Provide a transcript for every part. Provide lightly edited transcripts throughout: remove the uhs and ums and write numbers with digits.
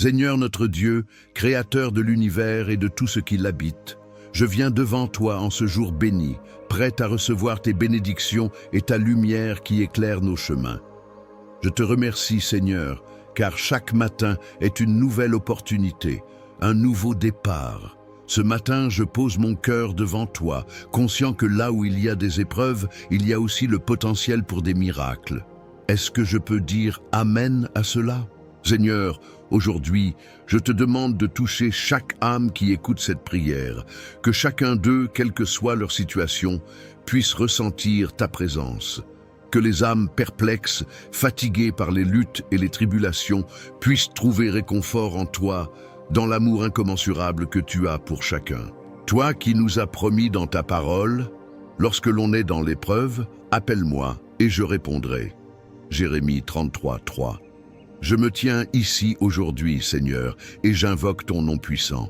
Seigneur notre Dieu, Créateur de l'univers et de tout ce qui l'habite, je viens devant toi en ce jour béni, prêt à recevoir tes bénédictions et ta lumière qui éclaire nos chemins. Je te remercie, Seigneur, car chaque matin est une nouvelle opportunité, un nouveau départ. Ce matin, je pose mon cœur devant toi, conscient que là où il y a des épreuves, il y a aussi le potentiel pour des miracles. Est-ce que je peux dire Amen à cela? Seigneur, aujourd'hui, je te demande de toucher chaque âme qui écoute cette prière, que chacun d'eux, quelle que soit leur situation, puisse ressentir ta présence. Que les âmes perplexes, fatiguées par les luttes et les tribulations, puissent trouver réconfort en toi, dans l'amour incommensurable que tu as pour chacun. Toi qui nous as promis dans ta parole, lorsque l'on est dans l'épreuve, appelle-moi et je répondrai. Jérémie 33, 3. Je me tiens ici aujourd'hui, Seigneur, et j'invoque ton nom puissant.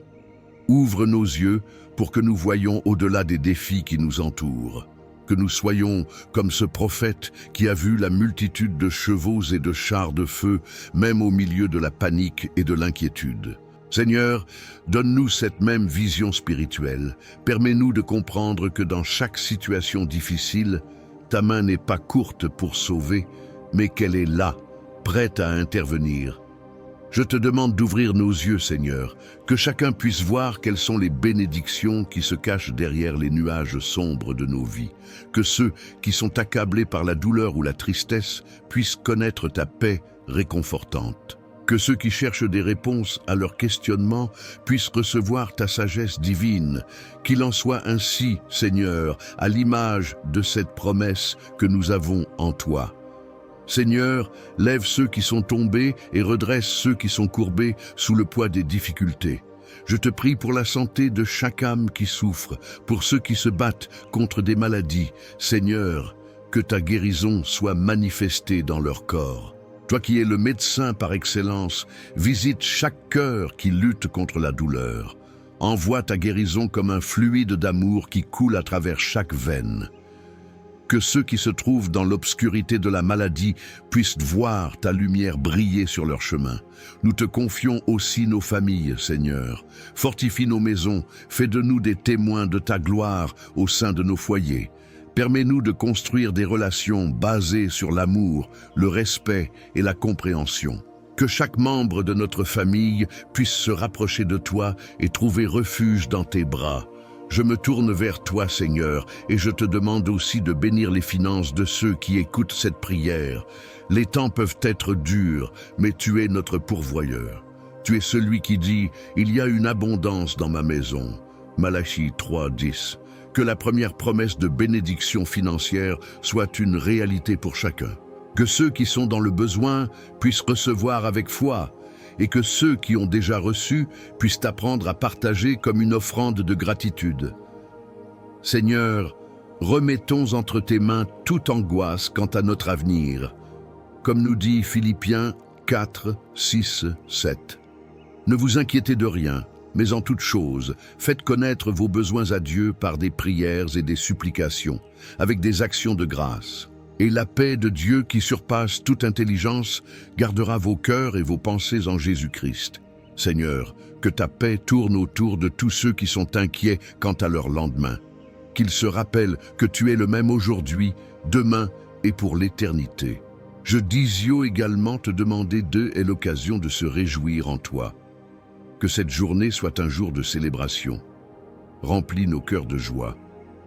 Ouvre nos yeux pour que nous voyions au-delà des défis qui nous entourent. Que nous soyons comme ce prophète qui a vu la multitude de chevaux et de chars de feu, même au milieu de la panique et de l'inquiétude. Seigneur, donne-nous cette même vision spirituelle. Permets-nous de comprendre que dans chaque situation difficile, ta main n'est pas courte pour sauver, mais qu'elle est là, prête à intervenir. Je te demande d'ouvrir nos yeux, Seigneur, que chacun puisse voir quelles sont les bénédictions qui se cachent derrière les nuages sombres de nos vies, que ceux qui sont accablés par la douleur ou la tristesse puissent connaître ta paix réconfortante, que ceux qui cherchent des réponses à leurs questionnements puissent recevoir ta sagesse divine, qu'il en soit ainsi, Seigneur, à l'image de cette promesse que nous avons en toi. Seigneur, lève ceux qui sont tombés et redresse ceux qui sont courbés sous le poids des difficultés. Je te prie pour la santé de chaque âme qui souffre, pour ceux qui se battent contre des maladies. Seigneur, que ta guérison soit manifestée dans leur corps. Toi qui es le médecin par excellence, visite chaque cœur qui lutte contre la douleur. Envoie ta guérison comme un fluide d'amour qui coule à travers chaque veine. Que ceux qui se trouvent dans l'obscurité de la maladie puissent voir ta lumière briller sur leur chemin. Nous te confions aussi nos familles, Seigneur. Fortifie nos maisons, fais de nous des témoins de ta gloire au sein de nos foyers. Permets-nous de construire des relations basées sur l'amour, le respect et la compréhension. Que chaque membre de notre famille puisse se rapprocher de toi et trouver refuge dans tes bras. Je me tourne vers toi, Seigneur, et je te demande aussi de bénir les finances de ceux qui écoutent cette prière. Les temps peuvent être durs, mais tu es notre pourvoyeur. Tu es celui qui dit « Il y a une abondance dans ma maison ». Malachie 3, 10. Que la première promesse de bénédiction financière soit une réalité pour chacun. Que ceux qui sont dans le besoin puissent recevoir avec foi, et que ceux qui ont déjà reçu puissent apprendre à partager comme une offrande de gratitude. Seigneur, remettons entre tes mains toute angoisse quant à notre avenir, comme nous dit Philippiens 4, 6, 7. Ne vous inquiétez de rien, mais en toute chose, faites connaître vos besoins à Dieu par des prières et des supplications, avec des actions de grâce. Et la paix de Dieu qui surpasse toute intelligence gardera vos cœurs et vos pensées en Jésus-Christ. Seigneur, que ta paix tourne autour de tous ceux qui sont inquiets quant à leur lendemain. Qu'ils se rappellent que tu es le même aujourd'hui, demain et pour l'éternité. Je désire également te demander d'eux et l'occasion de se réjouir en toi. Que cette journée soit un jour de célébration. Remplis nos cœurs de joie,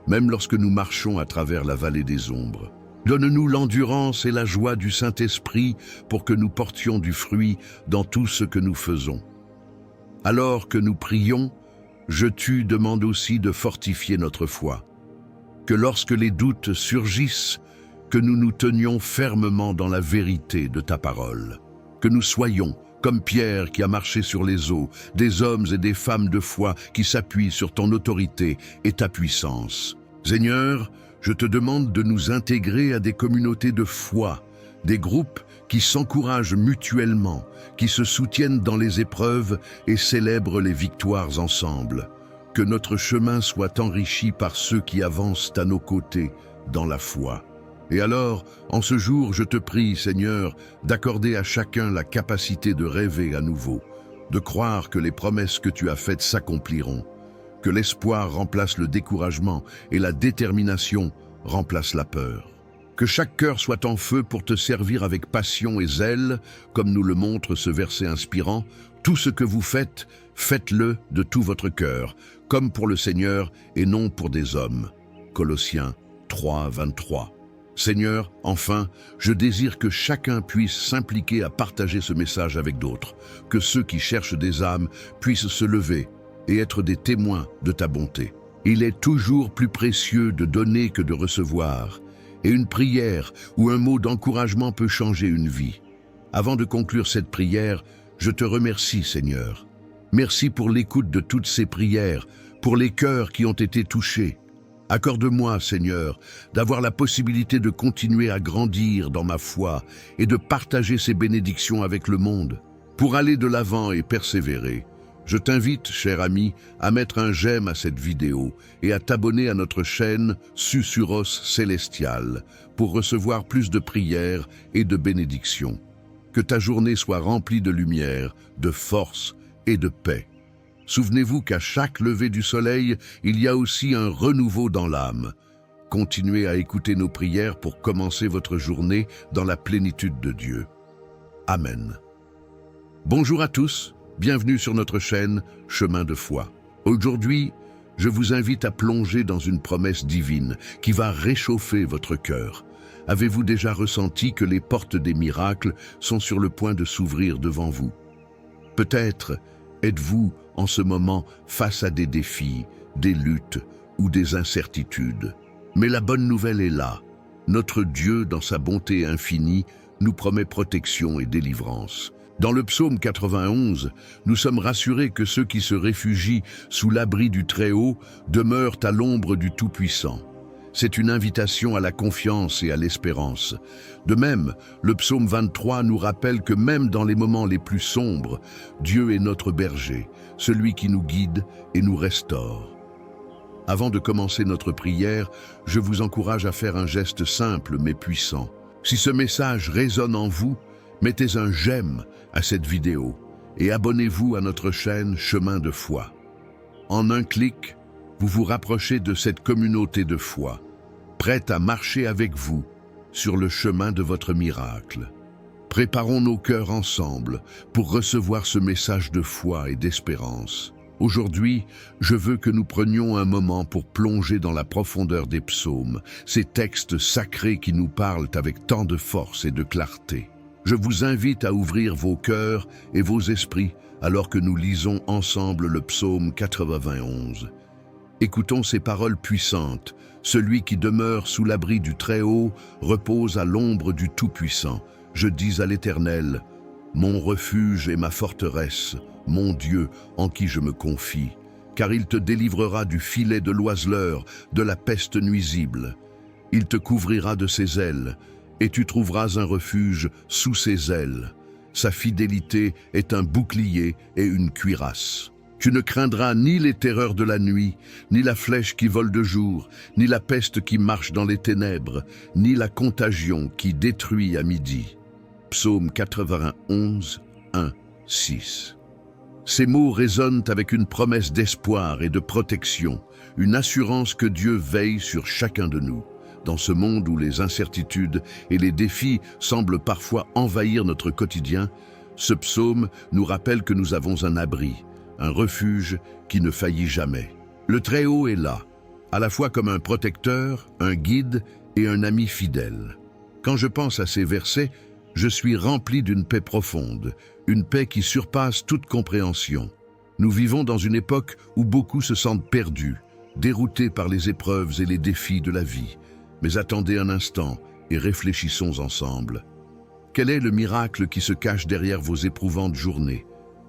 même lorsque nous marchons à travers la vallée des ombres. Donne-nous l'endurance et la joie du Saint-Esprit pour que nous portions du fruit dans tout ce que nous faisons. Alors que nous prions, je te demande aussi de fortifier notre foi. Que lorsque les doutes surgissent, que nous nous tenions fermement dans la vérité de ta parole. Que nous soyons, comme Pierre qui a marché sur les eaux, des hommes et des femmes de foi qui s'appuient sur ton autorité et ta puissance. Seigneur, je te demande de nous intégrer à des communautés de foi, des groupes qui s'encouragent mutuellement, qui se soutiennent dans les épreuves et célèbrent les victoires ensemble. Que notre chemin soit enrichi par ceux qui avancent à nos côtés dans la foi. Et alors, en ce jour, je te prie, Seigneur, d'accorder à chacun la capacité de rêver à nouveau, de croire que les promesses que tu as faites s'accompliront, que l'espoir remplace le découragement et la détermination remplace la peur. Que chaque cœur soit en feu pour te servir avec passion et zèle, comme nous le montre ce verset inspirant. Tout ce que vous faites, faites-le de tout votre cœur, comme pour le Seigneur et non pour des hommes. Colossiens 3, 23. Seigneur, enfin, je désire que chacun puisse s'impliquer à partager ce message avec d'autres, que ceux qui cherchent des âmes puissent se lever et être des témoins de ta bonté. Il est toujours plus précieux de donner que de recevoir, et une prière ou un mot d'encouragement peut changer une vie. Avant de conclure cette prière, je te remercie, Seigneur. Merci pour l'écoute de toutes ces prières, pour les cœurs qui ont été touchés. Accorde-moi, Seigneur, d'avoir la possibilité de continuer à grandir dans ma foi et de partager ces bénédictions avec le monde. Pour aller de l'avant et persévérer, je t'invite, cher ami, à mettre un j'aime à cette vidéo et à t'abonner à notre chaîne Susurros Célestial pour recevoir plus de prières et de bénédictions. Que ta journée soit remplie de lumière, de force et de paix. Souvenez-vous qu'à chaque lever du soleil, il y a aussi un renouveau dans l'âme. Continuez à écouter nos prières pour commencer votre journée dans la plénitude de Dieu. Amen. Bonjour à tous, bienvenue sur notre chaîne Chemin de foi. Aujourd'hui, je vous invite à plonger dans une promesse divine qui va réchauffer votre cœur. Avez-vous déjà ressenti que les portes des miracles sont sur le point de s'ouvrir devant vous? Peut-être êtes-vous en ce moment face à des défis, des luttes ou des incertitudes. Mais la bonne nouvelle est là. Notre Dieu, dans sa bonté infinie, nous promet protection et délivrance. Dans le psaume 91, nous sommes rassurés que ceux qui se réfugient sous l'abri du Très-Haut demeurent à l'ombre du Tout-Puissant. C'est une invitation à la confiance et à l'espérance. De même, le psaume 23 nous rappelle que même dans les moments les plus sombres, Dieu est notre berger, celui qui nous guide et nous restaure. Avant de commencer notre prière, je vous encourage à faire un geste simple mais puissant. Si ce message résonne en vous, mettez un j'aime à cette vidéo et abonnez-vous à notre chaîne Chemin de foi. En un clic, vous vous rapprochez de cette communauté de foi, prête à marcher avec vous sur le chemin de votre miracle. Préparons nos cœurs ensemble pour recevoir ce message de foi et d'espérance. Aujourd'hui, je veux que nous prenions un moment pour plonger dans la profondeur des psaumes, ces textes sacrés qui nous parlent avec tant de force et de clarté. Je vous invite à ouvrir vos cœurs et vos esprits alors que nous lisons ensemble le psaume 91. Écoutons ces paroles puissantes. Celui qui demeure sous l'abri du Très-Haut repose à l'ombre du Tout-Puissant. Je dis à l'Éternel, mon refuge et ma forteresse, mon Dieu en qui je me confie, car il te délivrera du filet de l'oiseleur, de la peste nuisible. Il te couvrira de ses ailes, et tu trouveras un refuge sous ses ailes. Sa fidélité est un bouclier et une cuirasse. Tu ne craindras ni les terreurs de la nuit, ni la flèche qui vole de jour, ni la peste qui marche dans les ténèbres, ni la contagion qui détruit à midi. Psaume 91, 1, 6. Ces mots résonnent avec une promesse d'espoir et de protection, une assurance que Dieu veille sur chacun de nous. Dans ce monde où les incertitudes et les défis semblent parfois envahir notre quotidien, ce psaume nous rappelle que nous avons un abri, un refuge qui ne faillit jamais. Le Très-Haut est là, à la fois comme un protecteur, un guide et un ami fidèle. Quand je pense à ces versets, je suis rempli d'une paix profonde, une paix qui surpasse toute compréhension. Nous vivons dans une époque où beaucoup se sentent perdus, déroutés par les épreuves et les défis de la vie. Mais attendez un instant et réfléchissons ensemble. Quel est le miracle qui se cache derrière vos éprouvantes journées?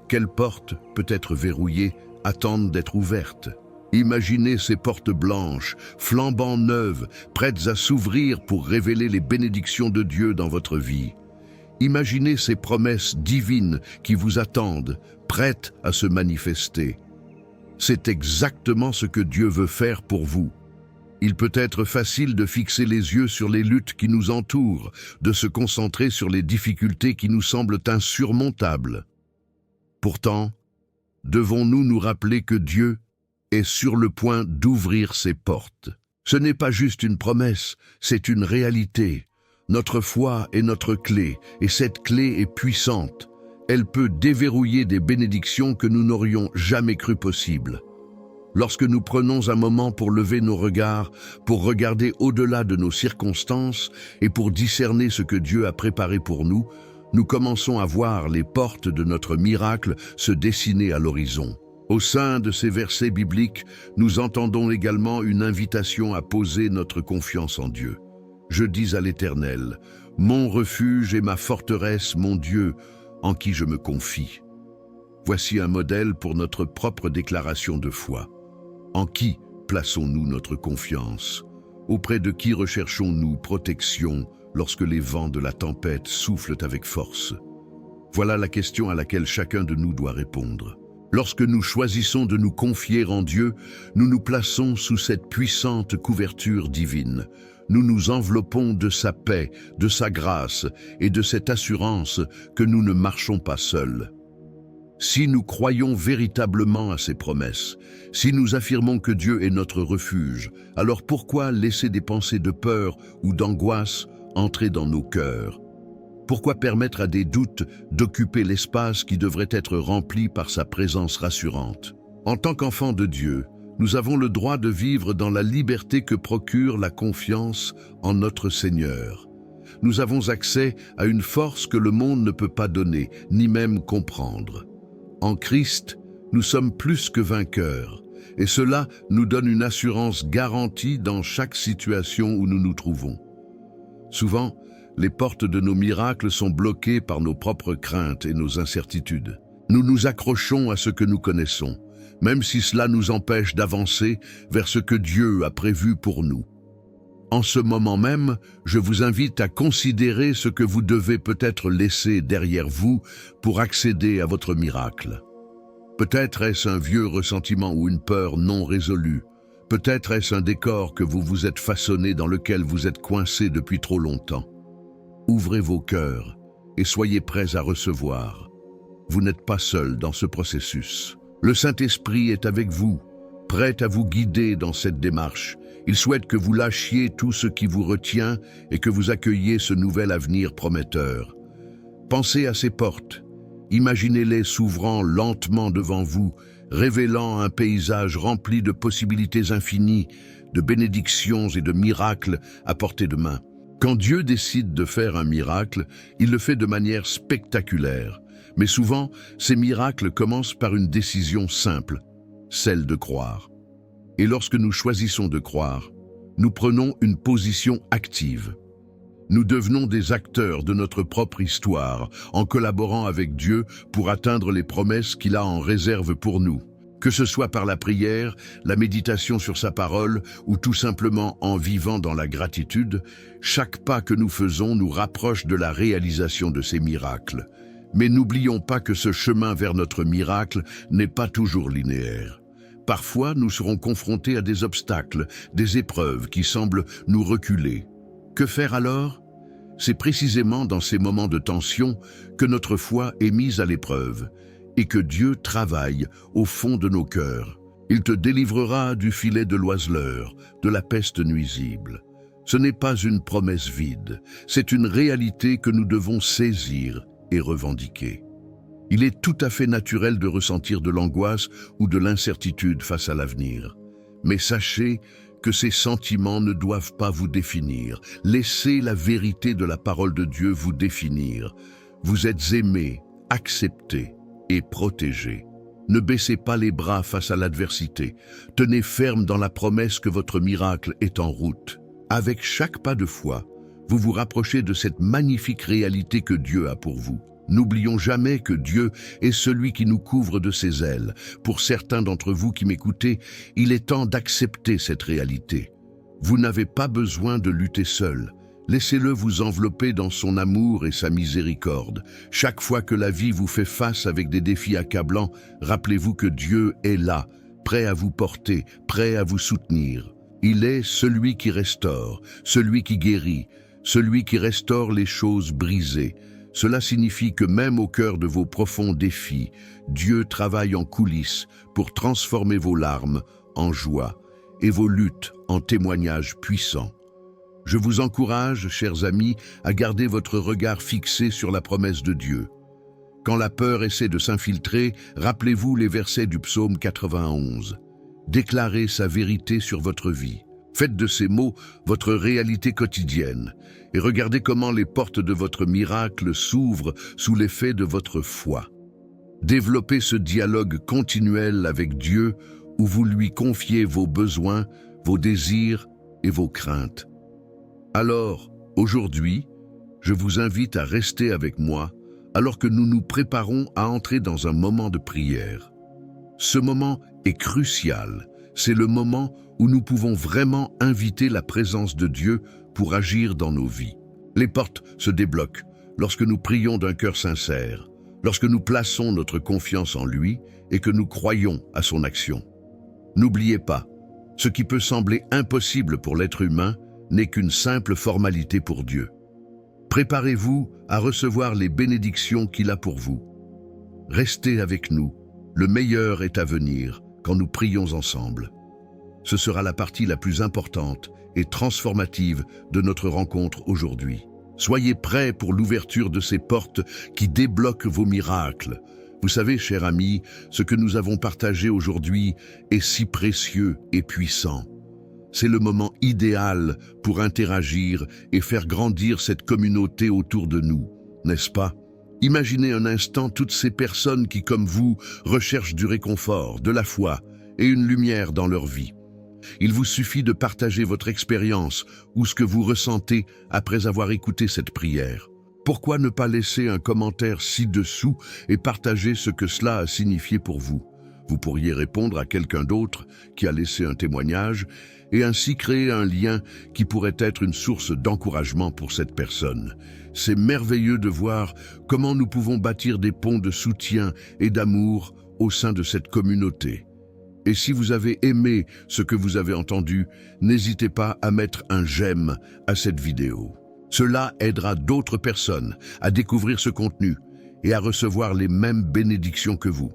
Quelles portes, peut-être verrouillées, attendent d'être ouvertes? Imaginez ces portes blanches, flambant neuves, prêtes à s'ouvrir pour révéler les bénédictions de Dieu dans votre vie. Imaginez ces promesses divines qui vous attendent, prêtes à se manifester. C'est exactement ce que Dieu veut faire pour vous. Il peut être facile de fixer les yeux sur les luttes qui nous entourent, de se concentrer sur les difficultés qui nous semblent insurmontables. Pourtant, devons-nous nous rappeler que Dieu est sur le point d'ouvrir ses portes. Ce n'est pas juste une promesse, c'est une réalité. Notre foi est notre clé, et cette clé est puissante. Elle peut déverrouiller des bénédictions que nous n'aurions jamais cru possibles. Lorsque nous prenons un moment pour lever nos regards, pour regarder au-delà de nos circonstances et pour discerner ce que Dieu a préparé pour nous, nous commençons à voir les portes de notre miracle se dessiner à l'horizon. Au sein de ces versets bibliques, nous entendons également une invitation à poser notre confiance en Dieu. Je dis à l'Éternel, « Mon refuge et ma forteresse, mon Dieu, en qui je me confie. » Voici un modèle pour notre propre déclaration de foi. En qui plaçons-nous notre confiance? Auprès de qui recherchons-nous protection lorsque les vents de la tempête soufflent avec force? Voilà la question à laquelle chacun de nous doit répondre. Lorsque nous choisissons de nous confier en Dieu, nous nous plaçons sous cette puissante couverture divine. Nous nous enveloppons de sa paix, de sa grâce et de cette assurance que nous ne marchons pas seuls. Si nous croyons véritablement à ses promesses, si nous affirmons que Dieu est notre refuge, alors pourquoi laisser des pensées de peur ou d'angoisse entrer dans nos cœurs? Pourquoi permettre à des doutes d'occuper l'espace qui devrait être rempli par sa présence rassurante? En tant qu'enfants de Dieu, nous avons le droit de vivre dans la liberté que procure la confiance en notre Seigneur. Nous avons accès à une force que le monde ne peut pas donner, ni même comprendre. En Christ, nous sommes plus que vainqueurs, et cela nous donne une assurance garantie dans chaque situation où nous nous trouvons. Souvent, les portes de nos miracles sont bloquées par nos propres craintes et nos incertitudes. Nous nous accrochons à ce que nous connaissons, même si cela nous empêche d'avancer vers ce que Dieu a prévu pour nous. En ce moment même, je vous invite à considérer ce que vous devez peut-être laisser derrière vous pour accéder à votre miracle. Peut-être est-ce un vieux ressentiment ou une peur non résolue. Peut-être est-ce un décor que vous vous êtes façonné dans lequel vous êtes coincé depuis trop longtemps. Ouvrez vos cœurs et soyez prêts à recevoir. Vous n'êtes pas seul dans ce processus. Le Saint-Esprit est avec vous, prêt à vous guider dans cette démarche. Il souhaite que vous lâchiez tout ce qui vous retient et que vous accueilliez ce nouvel avenir prometteur. Pensez à ces portes. Imaginez-les s'ouvrant lentement devant vous, révélant un paysage rempli de possibilités infinies, de bénédictions et de miracles à portée de main. Quand Dieu décide de faire un miracle, il le fait de manière spectaculaire. Mais souvent, ces miracles commencent par une décision simple, celle de croire. Et lorsque nous choisissons de croire, nous prenons une position active. Nous devenons des acteurs de notre propre histoire en collaborant avec Dieu pour atteindre les promesses qu'il a en réserve pour nous. Que ce soit par la prière, la méditation sur sa parole ou tout simplement en vivant dans la gratitude, chaque pas que nous faisons nous rapproche de la réalisation de ces miracles. Mais n'oublions pas que ce chemin vers notre miracle n'est pas toujours linéaire. Parfois, nous serons confrontés à des obstacles, des épreuves qui semblent nous reculer. Que faire alors? C'est précisément dans ces moments de tension que notre foi est mise à l'épreuve et que Dieu travaille au fond de nos cœurs. Il te délivrera du filet de l'oiseleur, de la peste nuisible. Ce n'est pas une promesse vide, c'est une réalité que nous devons saisir et revendiquer. Il est tout à fait naturel de ressentir de l'angoisse ou de l'incertitude face à l'avenir. Mais sachez que ces sentiments ne doivent pas vous définir. Laissez la vérité de la parole de Dieu vous définir. Vous êtes aimés, acceptés et protégés. Ne baissez pas les bras face à l'adversité. Tenez ferme dans la promesse que votre miracle est en route. Avec chaque pas de foi, vous vous rapprochez de cette magnifique réalité que Dieu a pour vous. N'oublions jamais que Dieu est celui qui nous couvre de ses ailes. Pour certains d'entre vous qui m'écoutez, il est temps d'accepter cette réalité. Vous n'avez pas besoin de lutter seul. Laissez-le vous envelopper dans son amour et sa miséricorde. Chaque fois que la vie vous fait face avec des défis accablants, rappelez-vous que Dieu est là, prêt à vous porter, prêt à vous soutenir. Il est celui qui restaure, celui qui guérit, celui qui restaure les choses brisées, Cela signifie que même au cœur de vos profonds défis, Dieu travaille en coulisses pour transformer vos larmes en joie et vos luttes en témoignages puissants. Je vous encourage, chers amis, à garder votre regard fixé sur la promesse de Dieu. Quand la peur essaie de s'infiltrer, rappelez-vous les versets du psaume 91. Déclarez sa vérité sur votre vie. Faites de ces mots votre réalité quotidienne et regardez comment les portes de votre miracle s'ouvrent sous l'effet de votre foi. Développez ce dialogue continuel avec Dieu où vous lui confiez vos besoins, vos désirs et vos craintes. Alors, aujourd'hui, je vous invite à rester avec moi alors que nous nous préparons à entrer dans un moment de prière. Ce moment est crucial. C'est le moment où nous pouvons vraiment inviter la présence de Dieu pour agir dans nos vies. Les portes se débloquent lorsque nous prions d'un cœur sincère, lorsque nous plaçons notre confiance en lui et que nous croyons à son action. N'oubliez pas, ce qui peut sembler impossible pour l'être humain n'est qu'une simple formalité pour Dieu. Préparez-vous à recevoir les bénédictions qu'il a pour vous. Restez avec nous, le meilleur est à venir quand nous prions ensemble. Ce sera la partie la plus importante et transformative de notre rencontre aujourd'hui. Soyez prêts pour l'ouverture de ces portes qui débloquent vos miracles. Vous savez, cher ami, ce que nous avons partagé aujourd'hui est si précieux et puissant. C'est le moment idéal pour interagir et faire grandir cette communauté autour de nous, n'est-ce pas? Imaginez un instant toutes ces personnes qui, comme vous, recherchent du réconfort, de la foi et une lumière dans leur vie. Il vous suffit de partager votre expérience ou ce que vous ressentez après avoir écouté cette prière. Pourquoi ne pas laisser un commentaire ci-dessous et partager ce que cela a signifié pour vous? Vous pourriez répondre à quelqu'un d'autre qui a laissé un témoignage et ainsi créer un lien qui pourrait être une source d'encouragement pour cette personne. C'est merveilleux de voir comment nous pouvons bâtir des ponts de soutien et d'amour au sein de cette communauté. Et si vous avez aimé ce que vous avez entendu, n'hésitez pas à mettre un j'aime à cette vidéo. Cela aidera d'autres personnes à découvrir ce contenu et à recevoir les mêmes bénédictions que vous.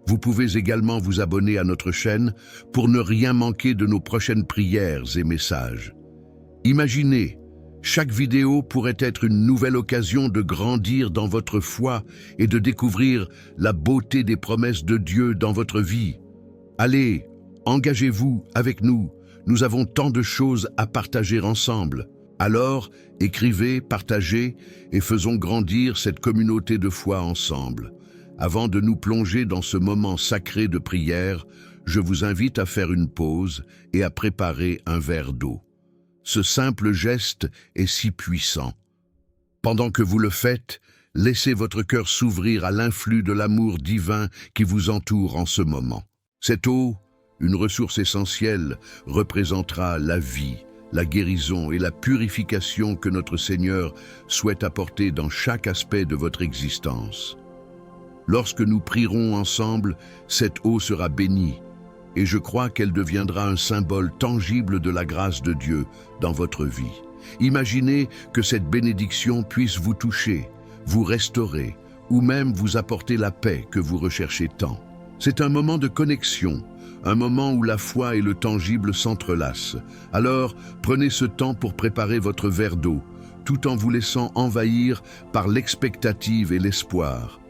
Vous pouvez également vous abonner à notre chaîne pour ne rien manquer de nos prochaines prières et messages. Imaginez, chaque vidéo pourrait être une nouvelle occasion de grandir dans votre foi et de découvrir la beauté des promesses de Dieu dans votre vie. Allez, engagez-vous avec nous, nous avons tant de choses à partager ensemble. Alors, écrivez, partagez et faisons grandir cette communauté de foi ensemble. Avant de nous plonger dans ce moment sacré de prière, je vous invite à faire une pause et à préparer un verre d'eau. Ce simple geste est si puissant. Pendant que vous le faites, laissez votre cœur s'ouvrir à l'influx de l'amour divin qui vous entoure en ce moment. Cette eau, une ressource essentielle, représentera la vie, la guérison et la purification que notre Seigneur souhaite apporter dans chaque aspect de votre existence. Lorsque nous prierons ensemble, cette eau sera bénie, et je crois qu'elle deviendra un symbole tangible de la grâce de Dieu dans votre vie. Imaginez que cette bénédiction puisse vous toucher, vous restaurer, ou même vous apporter la paix que vous recherchez tant. C'est un moment de connexion, un moment où la foi et le tangible s'entrelacent. Alors, prenez ce temps pour préparer votre verre d'eau, tout en vous laissant envahir par l'expectative et l'espoir.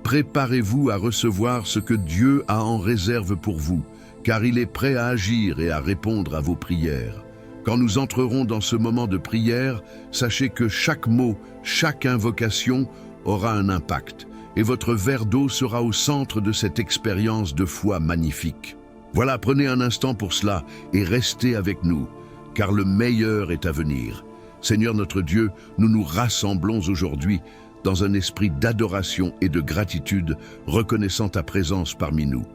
Préparez-vous à recevoir ce que Dieu a en réserve pour vous, car il est prêt à agir et à répondre à vos prières. Quand nous entrerons dans ce moment de prière, sachez que chaque mot, chaque invocation aura un impact, et votre verre d'eau sera au centre de cette expérience de foi magnifique. Voilà, prenez un instant pour cela et restez avec nous, car le meilleur est à venir. Seigneur notre Dieu, nous nous rassemblons aujourd'hui dans un esprit d'adoration et de gratitude, reconnaissant ta présence parmi nous.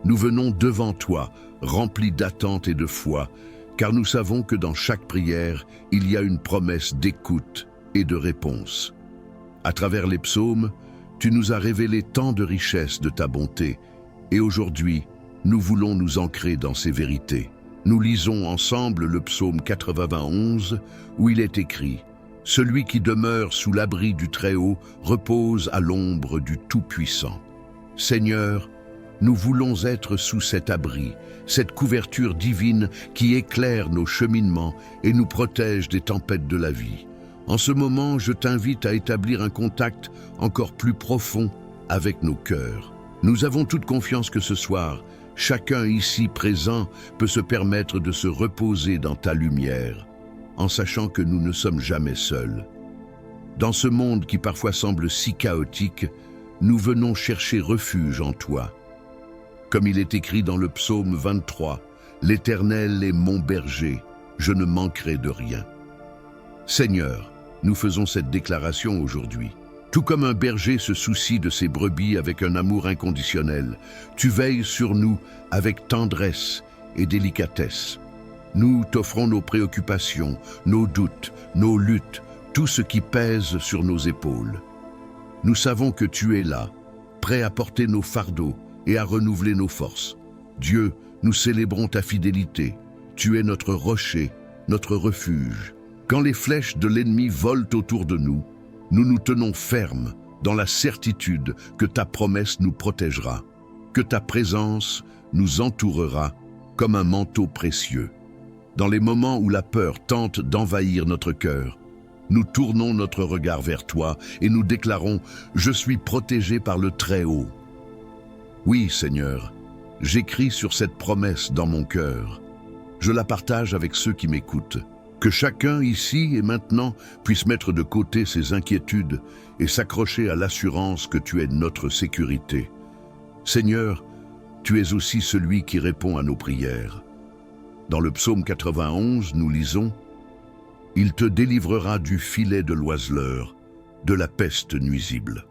Nous venons devant toi, remplis d'attente et de foi, car nous savons que dans chaque prière, il y a une promesse d'écoute et de réponse. À travers les psaumes, tu nous as révélé tant de richesses de ta bonté, et aujourd'hui, nous voulons nous ancrer dans ces vérités. Nous lisons ensemble le psaume 91, où il est écrit « Celui qui demeure sous l'abri du Très-Haut repose à l'ombre du Tout-Puissant. Seigneur, nous voulons être sous cet abri, cette couverture divine qui éclaire nos cheminements et nous protège des tempêtes de la vie. En ce moment, je t'invite à établir un contact encore plus profond avec nos cœurs. Nous avons toute confiance que ce soir, chacun ici présent peut se permettre de se reposer dans ta lumière, en sachant que nous ne sommes jamais seuls. Dans ce monde qui parfois semble si chaotique, nous venons chercher refuge en toi. Comme il est écrit dans le psaume 23, « L'Éternel est mon berger, je ne manquerai de rien. » Seigneur, nous faisons cette déclaration aujourd'hui. Tout comme un berger se soucie de ses brebis avec un amour inconditionnel, tu veilles sur nous avec tendresse et délicatesse. Nous t'offrons nos préoccupations, nos doutes, nos luttes, tout ce qui pèse sur nos épaules. Nous savons que tu es là, prêt à porter nos fardeaux et à renouveler nos forces. Dieu, nous célébrons ta fidélité. Tu es notre rocher, notre refuge. Quand les flèches de l'ennemi volent autour de nous, nous nous tenons fermes dans la certitude que ta promesse nous protégera, que ta présence nous entourera comme un manteau précieux. Dans les moments où la peur tente d'envahir notre cœur, nous tournons notre regard vers toi et nous déclarons « Je suis protégé par le Très-Haut ». Oui, Seigneur, j'écris sur cette promesse dans mon cœur. Je la partage avec ceux qui m'écoutent. Que chacun ici et maintenant puisse mettre de côté ses inquiétudes et s'accrocher à l'assurance que tu es notre sécurité. Seigneur, tu es aussi celui qui répond à nos prières. Dans le psaume 91, nous lisons « Il te délivrera du filet de l'oiseleur, de la peste nuisible ».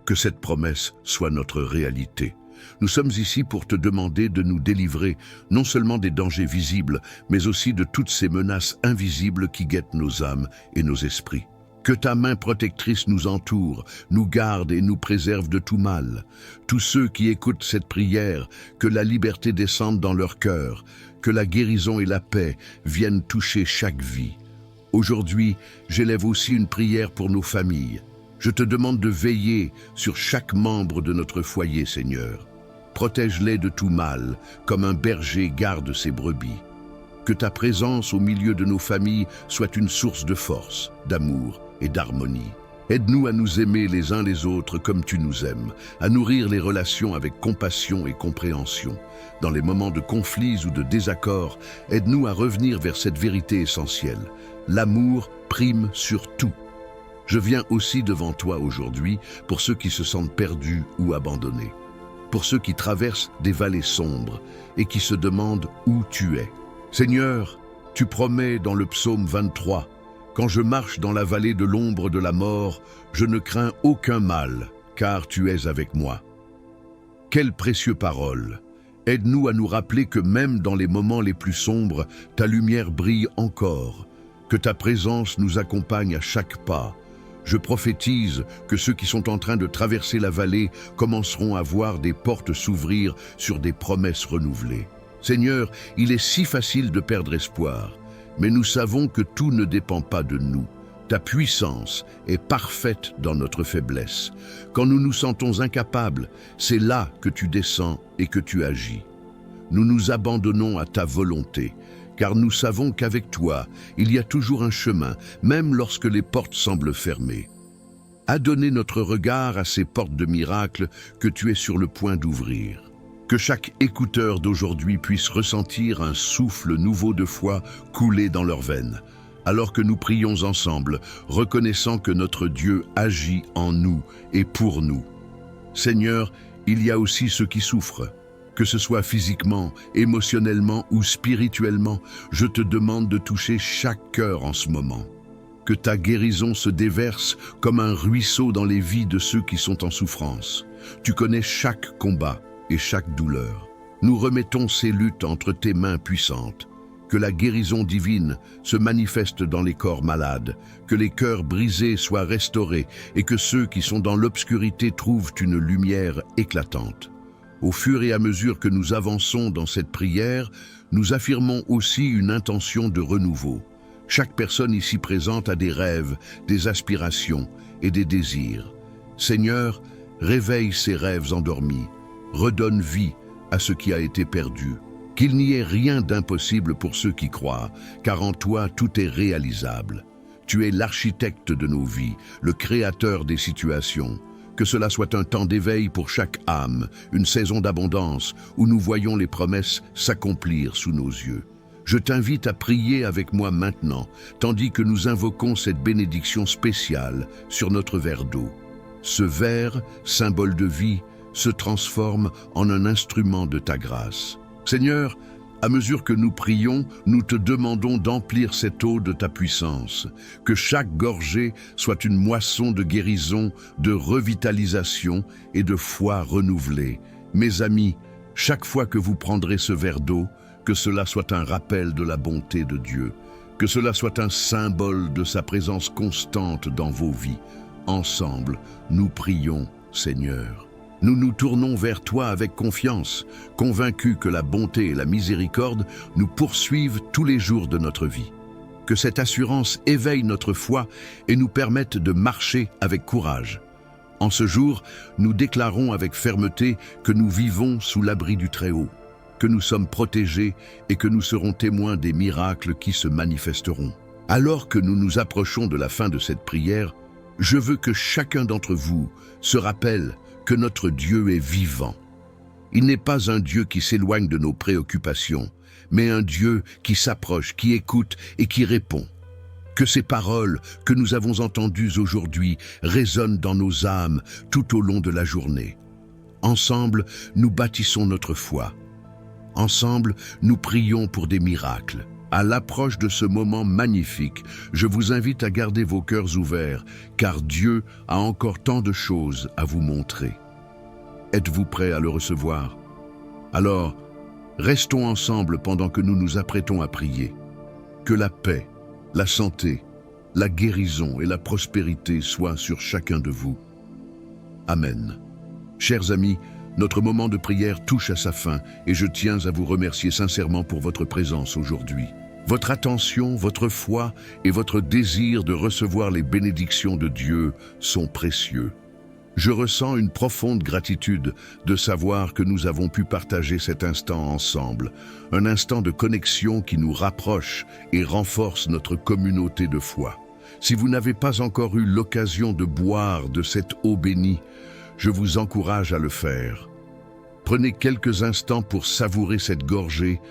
Que cette promesse soit notre réalité. Nous sommes ici pour te demander de nous délivrer non seulement des dangers visibles, mais aussi de toutes ces menaces invisibles qui guettent nos âmes et nos esprits. Que ta main protectrice nous entoure, nous garde et nous préserve de tout mal. Tous ceux qui écoutent cette prière, que la liberté descende dans leur cœur, que la guérison et la paix viennent toucher chaque vie. Aujourd'hui, j'élève aussi une prière pour nos familles. Je te demande de veiller sur chaque membre de notre foyer, Seigneur. Protège-les de tout mal, comme un berger garde ses brebis. Que ta présence au milieu de nos familles soit une source de force, d'amour et d'harmonie. Aide-nous à nous aimer les uns les autres comme tu nous aimes, à nourrir les relations avec compassion et compréhension. Dans les moments de conflits ou de désaccords, aide-nous à revenir vers cette vérité essentielle. L'amour prime sur tout. Je viens aussi devant toi aujourd'hui pour ceux qui se sentent perdus ou abandonnés, pour ceux qui traversent des vallées sombres et qui se demandent où tu es. Seigneur, tu promets dans le psaume 23, « Quand je marche dans la vallée de l'ombre de la mort, je ne crains aucun mal, car tu es avec moi. » Quelle précieuse parole! Aide-nous à nous rappeler que même dans les moments les plus sombres, ta lumière brille encore, que ta présence nous accompagne à chaque pas. Je prophétise que ceux qui sont en train de traverser la vallée commenceront à voir des portes s'ouvrir sur des promesses renouvelées. Seigneur, il est si facile de perdre espoir, mais nous savons que tout ne dépend pas de nous. Ta puissance est parfaite dans notre faiblesse. Quand nous nous sentons incapables, c'est là que tu descends et que tu agis. Nous nous abandonnons à ta volonté, car nous savons qu'avec toi, il y a toujours un chemin, même lorsque les portes semblent fermées. Adonnez notre regard à ces portes de miracles que tu es sur le point d'ouvrir. Que chaque écouteur d'aujourd'hui puisse ressentir un souffle nouveau de foi couler dans leurs veines, alors que nous prions ensemble, reconnaissant que notre Dieu agit en nous et pour nous. Seigneur, il y a aussi ceux qui souffrent. Que ce soit physiquement, émotionnellement ou spirituellement, je te demande de toucher chaque cœur en ce moment. Que ta guérison se déverse comme un ruisseau dans les vies de ceux qui sont en souffrance. Tu connais chaque combat et chaque douleur. Nous remettons ces luttes entre tes mains puissantes. Que la guérison divine se manifeste dans les corps malades, que les cœurs brisés soient restaurés et que ceux qui sont dans l'obscurité trouvent une lumière éclatante. Au fur et à mesure que nous avançons dans cette prière, nous affirmons aussi une intention de renouveau. Chaque personne ici présente a des rêves, des aspirations et des désirs. Seigneur, réveille ces rêves endormis, redonne vie à ce qui a été perdu. Qu'il n'y ait rien d'impossible pour ceux qui croient, car en toi tout est réalisable. Tu es l'architecte de nos vies, le créateur des situations. Que cela soit un temps d'éveil pour chaque âme, une saison d'abondance où nous voyons les promesses s'accomplir sous nos yeux. Je t'invite à prier avec moi maintenant, tandis que nous invoquons cette bénédiction spéciale sur notre verre d'eau. Ce verre, symbole de vie, se transforme en un instrument de ta grâce. Seigneur, à mesure que nous prions, nous te demandons d'emplir cette eau de ta puissance, que chaque gorgée soit une moisson de guérison, de revitalisation et de foi renouvelée. Mes amis, chaque fois que vous prendrez ce verre d'eau, que cela soit un rappel de la bonté de Dieu, que cela soit un symbole de sa présence constante dans vos vies. Ensemble, nous prions, Seigneur. Nous nous tournons vers toi avec confiance, convaincus que la bonté et la miséricorde nous poursuivent tous les jours de notre vie. Que cette assurance éveille notre foi et nous permette de marcher avec courage. En ce jour, nous déclarons avec fermeté que nous vivons sous l'abri du Très-Haut, que nous sommes protégés et que nous serons témoins des miracles qui se manifesteront. Alors que nous nous approchons de la fin de cette prière, je veux que chacun d'entre vous se rappelle que notre Dieu est vivant. Il n'est pas un Dieu qui s'éloigne de nos préoccupations, mais un Dieu qui s'approche, qui écoute et qui répond. Que ces paroles que nous avons entendues aujourd'hui résonnent dans nos âmes tout au long de la journée. Ensemble, nous bâtissons notre foi. Ensemble, nous prions pour des miracles. À l'approche de ce moment magnifique, je vous invite à garder vos cœurs ouverts, car Dieu a encore tant de choses à vous montrer. Êtes-vous prêts à le recevoir? Alors, restons ensemble pendant que nous nous apprêtons à prier. Que la paix, la santé, la guérison et la prospérité soient sur chacun de vous. Amen. Chers amis, notre moment de prière touche à sa fin et je tiens à vous remercier sincèrement pour votre présence aujourd'hui. Votre attention, votre foi et votre désir de recevoir les bénédictions de Dieu sont précieux. Je ressens une profonde gratitude de savoir que nous avons pu partager cet instant ensemble, un instant de connexion qui nous rapproche et renforce notre communauté de foi. Si vous n'avez pas encore eu l'occasion de boire de cette eau bénie, je vous encourage à le faire. Prenez quelques instants pour savourer cette gorgée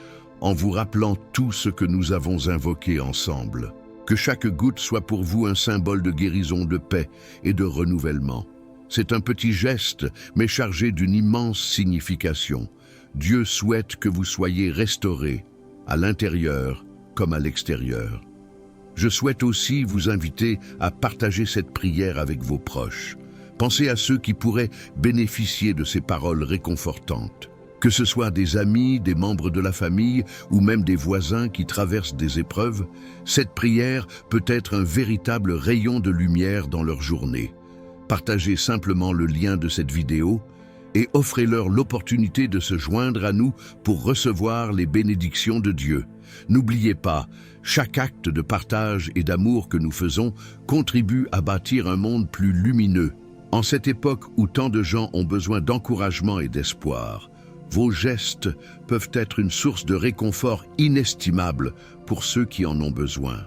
en vous rappelant tout ce que nous avons invoqué ensemble. Que chaque goutte soit pour vous un symbole de guérison, de paix et de renouvellement. C'est un petit geste, mais chargé d'une immense signification. Dieu souhaite que vous soyez restaurés, à l'intérieur comme à l'extérieur. Je souhaite aussi vous inviter à partager cette prière avec vos proches. Pensez à ceux qui pourraient bénéficier de ces paroles réconfortantes. Que ce soit des amis, des membres de la famille ou même des voisins qui traversent des épreuves, cette prière peut être un véritable rayon de lumière dans leur journée. Partagez simplement le lien de cette vidéo et offrez-leur l'opportunité de se joindre à nous pour recevoir les bénédictions de Dieu. N'oubliez pas, chaque acte de partage et d'amour que nous faisons contribue à bâtir un monde plus lumineux. En cette époque où tant de gens ont besoin d'encouragement et d'espoir, vos gestes peuvent être une source de réconfort inestimable pour ceux qui en ont besoin.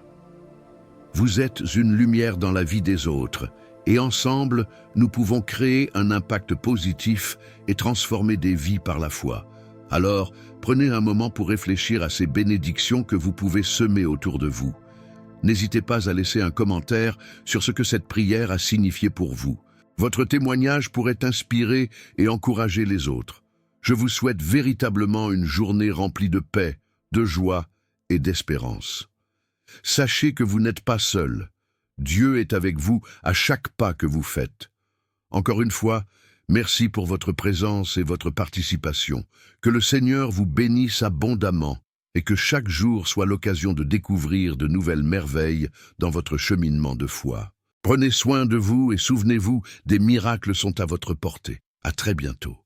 Vous êtes une lumière dans la vie des autres, et ensemble, nous pouvons créer un impact positif et transformer des vies par la foi. Alors, prenez un moment pour réfléchir à ces bénédictions que vous pouvez semer autour de vous. N'hésitez pas à laisser un commentaire sur ce que cette prière a signifié pour vous. Votre témoignage pourrait inspirer et encourager les autres. Je vous souhaite véritablement une journée remplie de paix, de joie et d'espérance. Sachez que vous n'êtes pas seul. Dieu est avec vous à chaque pas que vous faites. Encore une fois, merci pour votre présence et votre participation. Que le Seigneur vous bénisse abondamment et que chaque jour soit l'occasion de découvrir de nouvelles merveilles dans votre cheminement de foi. Prenez soin de vous et souvenez-vous, des miracles sont à votre portée. À très bientôt.